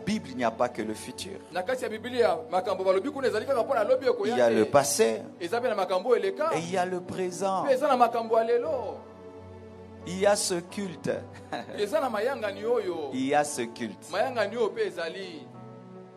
Bible, il n'y a pas que le futur. Na kati ya Biblia makambo balobi kuna ezali kaka pona lobi ko ya. Il y a le passé Ezabe na makambo eleka. et il y a le présent. Pe ezana makambo alelo. Il y a ce culte. Ezana mayanga ni oyo. Il y a ce culte. Mayanga ni oyo pe ezali.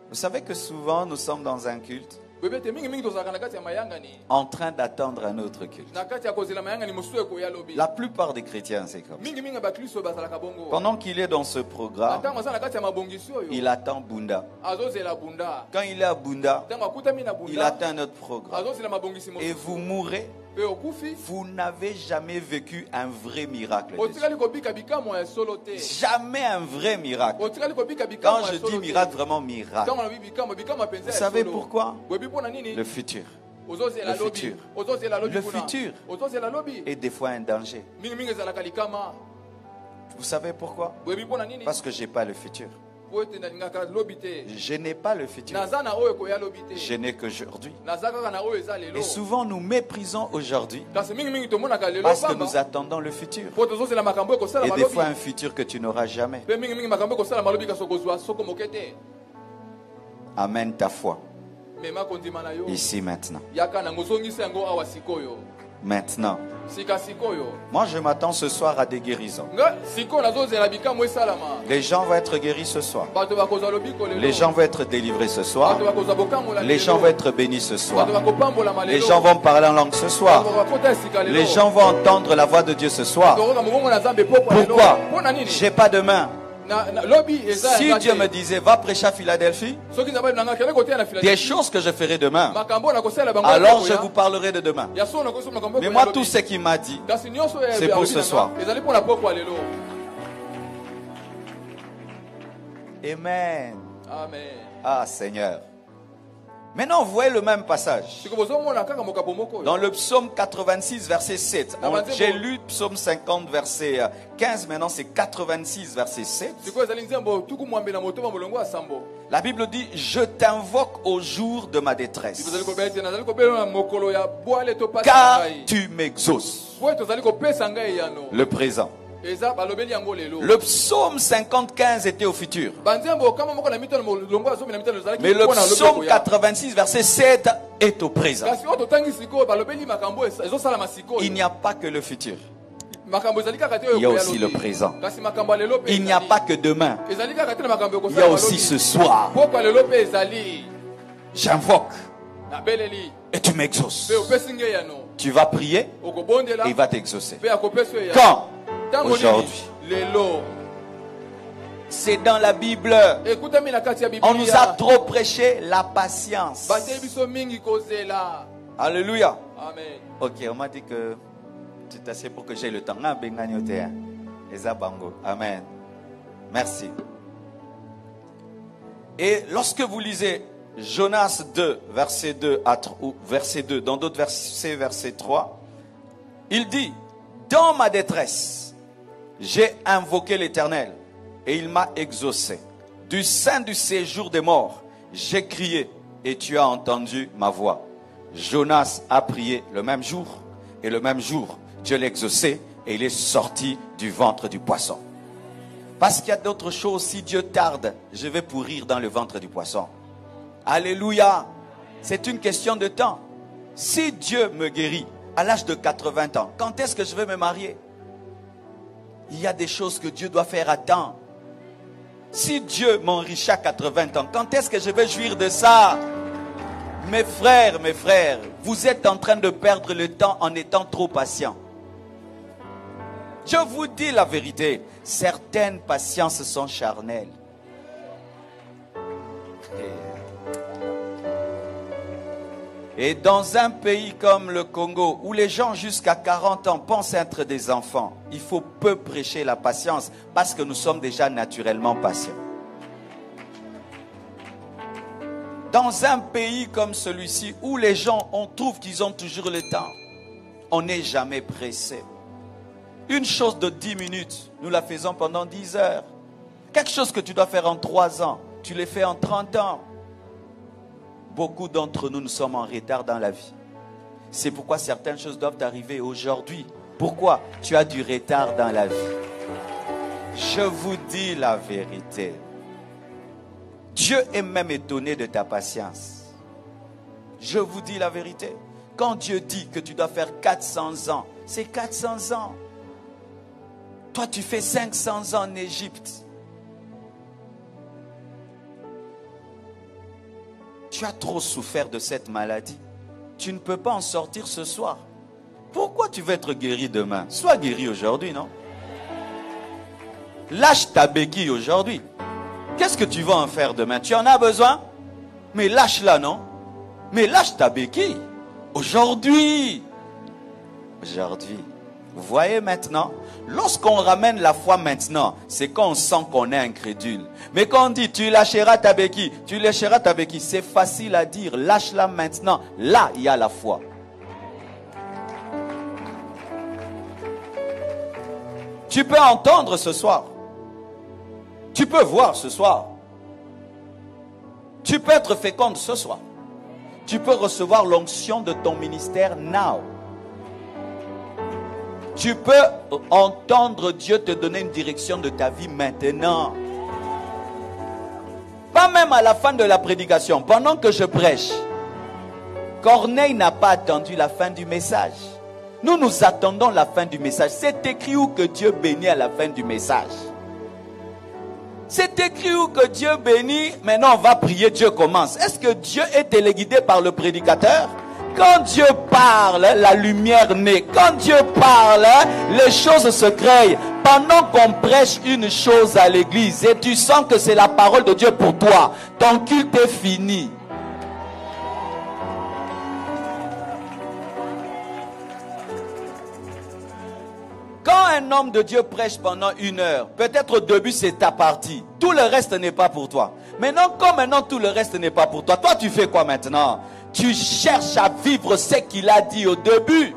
Vous savez que souvent nous sommes dans un culte Bebete mingi mingi tozaka na kati ya mayanga ni. en train d'attendre un autre culte. Na kati ya kozela mayanga ni mosusu ko ya lobi. La plupart des chrétiens, c'est comme ça. Mingi mingi ba Kristo bazalaka bongo. Pendant qu'il est dans ce programme, Ata mazana kati ya mabongisi oyo. il attend Bunda. Azozela bunda. Quand il est à Bunda, Tanga kutami na bunda. il attend notre programme. Azozela mabongisi mosusu. Et vous mourrez. Pe okufi. Vous n'avez jamais vécu un vrai miracle de Dieu. Otikali kobika bikamo ya solo te. Jamais un vrai miracle. Otikali kobika bikamo Quand ya je solo dis te. miracle, vraiment miracle. Kama na bikamo bikamo penza. Vous savez pourquoi? Le futur. Le futur. Le futur est des fois un danger. Vous savez pourquoi? Parce que je n'ai pas le futur. Je n'ai pas le futur. Je n'ai qu'aujourd'hui. Et souvent nous méprisons aujourd'hui parce que nous attendons le futur. Et des fois un futur que tu n'auras jamais. Amène ta foi. Ici maintenant. Maintenant. Moi je m'attends ce soir à des guérisons. Les gens vont être guéris ce soir. Les gens vont être délivrés ce soir. Les gens vont être bénis ce soir. Les gens vont parler en langue ce soir. Les gens vont entendre la voix de Dieu ce soir. Pourquoi? J'ai pas de main. Si Dieu me disait va prêcher à Philadelphie, des choses que je ferai demain, alors je vous parlerai de demain. Mais moi tout ce qu'il m'a dit, c'est pour ce soir. Amen. Ah Seigneur. Maintenant, vous voyez le même passage. Dans le psaume 86, verset 7. J'ai lu psaume 50, verset 15. Maintenant, c'est 86, verset 7. La Bible dit, je t'invoque au jour de ma détresse, car tu m'exauces. Le présent. Le psaume 55 était au futur. Mais le psaume 86 verset 7 est au présent. Il n'y a pas que le futur. Il y a aussi le présent. Il n'y a pas que demain. Il y a aussi ce soir. J'invoque et tu m'exauces. Tu vas prier et il va t'exaucer. Quand? Aujourd'hui. C'est dans la Bible. On nous a trop prêché la patience. Alléluia. Ok, on m'a dit que c'est assez pour que j'ai le temps. Amen. Merci. Et lorsque vous lisez Jonas 2, verset 2, verset 2, dans d'autres versets, verset 3, il dit, dans ma détresse, j'ai invoqué l'Éternel et il m'a exaucé. Du sein du séjour des morts, j'ai crié et tu as entendu ma voix. Jonas a prié le même jour et le même jour, Dieu l'a exaucé et il est sorti du ventre du poisson. Parce qu'il y a d'autres choses, si Dieu tarde, je vais pourrir dans le ventre du poisson. Alléluia. C'est une question de temps. Si Dieu me guérit à l'âge de 80 ans, quand est-ce que je vais me marier? Il y a des choses que Dieu doit faire à temps. Si Dieu m'enrichit à 80 ans, quand est-ce que je vais jouir de ça? Mes frères, vous êtes en train de perdre le temps en étant trop patient. Je vous dis la vérité, certaines patiences sont charnelles. Et dans un pays comme le Congo, où les gens jusqu'à 40 ans pensent être des enfants, il faut peu prêcher la patience parce que nous sommes déjà naturellement patients. Dans un pays comme celui-ci, où les gens, on trouve qu'ils ont toujours le temps, on n'est jamais pressé. Une chose de 10 minutes, nous la faisons pendant 10 heures. Quelque chose que tu dois faire en 3 ans, tu le fais en 30 ans. Beaucoup d'entre nous, nous sommes en retard dans la vie. C'est pourquoi certaines choses doivent arriver aujourd'hui. Pourquoi? Tu as du retard dans la vie. Je vous dis la vérité. Dieu est même étonné de ta patience. Je vous dis la vérité. Quand Dieu dit que tu dois faire 400 ans, c'est 400 ans. Toi, tu fais 500 ans en Égypte. Tu as trop souffert de cette maladie. Tu ne peux pas en sortir ce soir. Pourquoi tu veux être guéri demain? Sois guéri aujourd'hui, non? Lâche ta béquille aujourd'hui. Qu'est-ce que tu vas en faire demain? Tu en as besoin? Mais lâche-la, non? Mais lâche ta béquille. Aujourd'hui. Aujourd'hui. Vous voyez maintenant, lorsqu'on ramène la foi maintenant, c'est quand on sent qu'on est incrédule. Mais quand on dit tu lâcheras ta béquille, c'est facile à dire, lâche-la maintenant. Là, il y a la foi. Tu peux entendre ce soir. Tu peux voir ce soir. Tu peux être féconde ce soir. Tu peux recevoir l'onction de ton ministère now. Tu peux entendre Dieu te donner une direction de ta vie maintenant. Pas même à la fin de la prédication, pendant que je prêche. Corneille n'a pas attendu la fin du message. Nous attendons la fin du message. C'est écrit où que Dieu bénit à la fin du message. C'est écrit où que Dieu bénit. Maintenant on va prier, Dieu commence. Est-ce que Dieu est téléguidé par le prédicateur? Quand Dieu parle, la lumière naît. Quand Dieu parle, les choses se créent. Pendant qu'on prêche une chose à l'église et tu sens que c'est la parole de Dieu pour toi, ton culte est fini. Quand un homme de Dieu prêche pendant 1 heure, peut-être au début c'est ta partie. Tout le reste n'est pas pour toi. Maintenant, comme maintenant tout le reste n'est pas pour toi, toi tu fais quoi maintenant? Tu cherches à vivre ce qu'il a dit au début.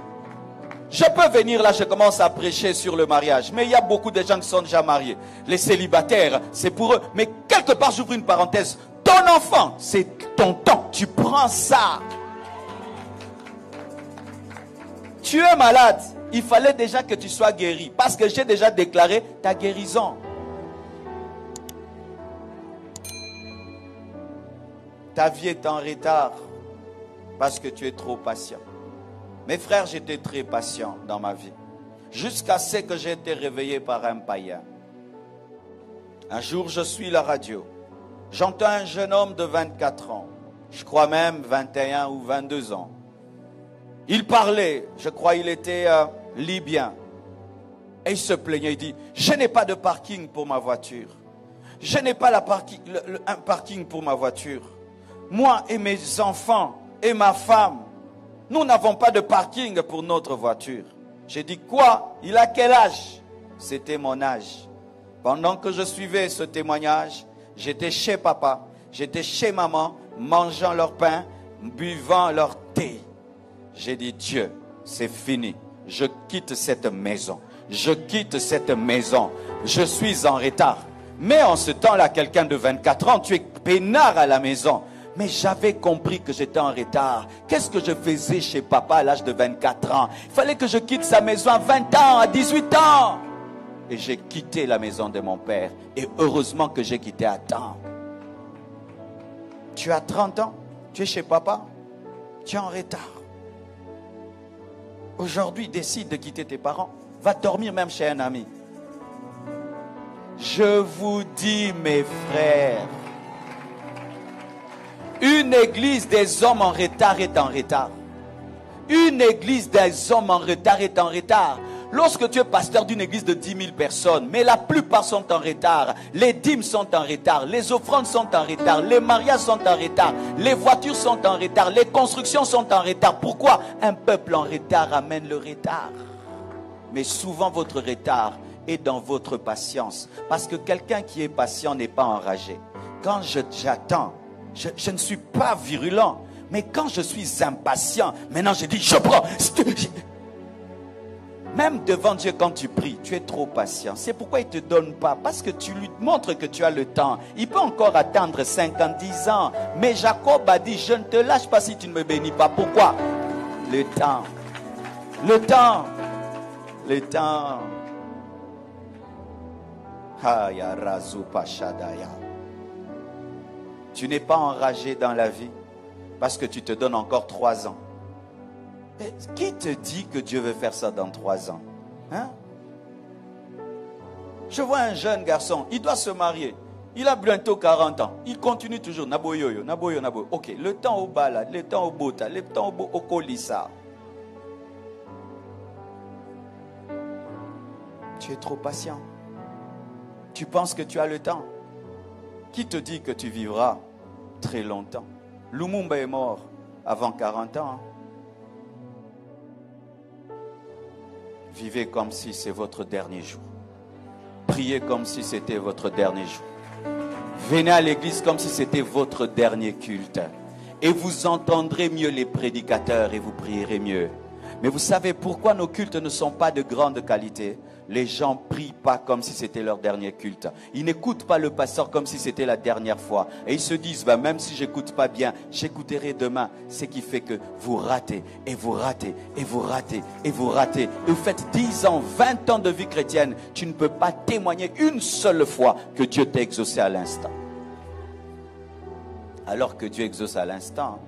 Je peux venir là, je commence à prêcher sur le mariage. Mais il y a beaucoup de gens qui sont déjà mariés. Les célibataires, c'est pour eux. Mais quelque part, j'ouvre une parenthèse. Ton enfant, c'est ton temps. Tu prends ça. Tu es malade. Il fallait déjà que tu sois guéri. Parce que j'ai déjà déclaré ta guérison. Ta vie est en retard. Parce que tu es trop patient. Mes frères, j'étais très patient dans ma vie. Jusqu'à ce que j'ai été réveillé par un païen. Un jour, je suis la radio. J'entends un jeune homme de 24 ans. Je crois même 21 ou 22 ans. Il parlait, je crois il était libyen. Et il se plaignait, il dit, je n'ai pas de parking pour ma voiture. Je n'ai pas un parking pour ma voiture. Moi et mes enfants et ma femme, nous n'avons pas de parking pour notre voiture. J'ai dit quoi? Il a quel âge? C'était mon âge. Pendant que je suivais ce témoignage, j'étais chez papa, j'étais chez maman, mangeant leur pain, buvant leur thé. J'ai dit Dieu, c'est fini. Je quitte cette maison. Je quitte cette maison. Je suis en retard. Mais en ce temps-là, quelqu'un de 24 ans, tu es peinard à la maison. Mais j'avais compris que j'étais en retard. Qu'est-ce que je faisais chez papa à l'âge de 24 ans? Il fallait que je quitte sa maison à 20 ans, à 18 ans. Et j'ai quitté la maison de mon père. Et heureusement que j'ai quitté à temps. Tu as 30 ans, tu es chez papa, tu es en retard. Aujourd'hui, décide de quitter tes parents. Va dormir même chez un ami. Je vous dis, mes frères, une église des hommes en retard est en retard. Une église des hommes en retard est en retard. Lorsque tu es pasteur d'une église de 10 000 personnes, mais la plupart sont en retard, les dîmes sont en retard, les offrandes sont en retard, les mariages sont en retard, les voitures sont en retard, les constructions sont en retard. Pourquoi? Un peuple en retard amène le retard. Mais souvent votre retard est dans votre patience. Parce que quelqu'un qui est patient n'est pas enragé. Quand j'attends, je ne suis pas virulent. Mais quand je suis impatient, maintenant je dis, je prends. Même devant Dieu, quand tu pries, tu es trop patient. C'est pourquoi il ne te donne pas. Parce que tu lui montres que tu as le temps. Il peut encore attendre 50 ans. Mais Jacob a dit, je ne te lâche pas si tu ne me bénis pas. Pourquoi? Le temps. Le temps. Le temps. Haya razu pashadaya. Tu n'es pas enragé dans la vie parce que tu te donnes encore 3 ans. Mais qui te dit que Dieu veut faire ça dans 3 ans? Hein? Je vois un jeune garçon, il doit se marier. Il a bientôt 40 ans. Il continue toujours. Naboyoyo, naboyo, naboyo. Ok, le temps au balade, le temps au bota, le temps au colissa. Tu es trop patient. Tu penses que tu as le temps. Qui te dit que tu vivras très longtemps? Lumumba est mort avant 40 ans. Vivez comme si c'est votre dernier jour. Priez comme si c'était votre dernier jour. Venez à l'église comme si c'était votre dernier culte. Et vous entendrez mieux les prédicateurs et vous prierez mieux. Mais vous savez pourquoi nos cultes ne sont pas de grande qualité? Les gens ne prient pas comme si c'était leur dernier culte. Ils n'écoutent pas le pasteur comme si c'était la dernière fois. Et ils se disent, bah, même si je n'écoute pas bien, j'écouterai demain. Ce qui fait que vous ratez, et vous ratez, et vous ratez, et vous ratez. Et vous faites 10 ans, 20 ans de vie chrétienne. Tu ne peux pas témoigner une seule fois que Dieu t'a exaucé à l'instant. Alors que Dieu exauce à l'instant.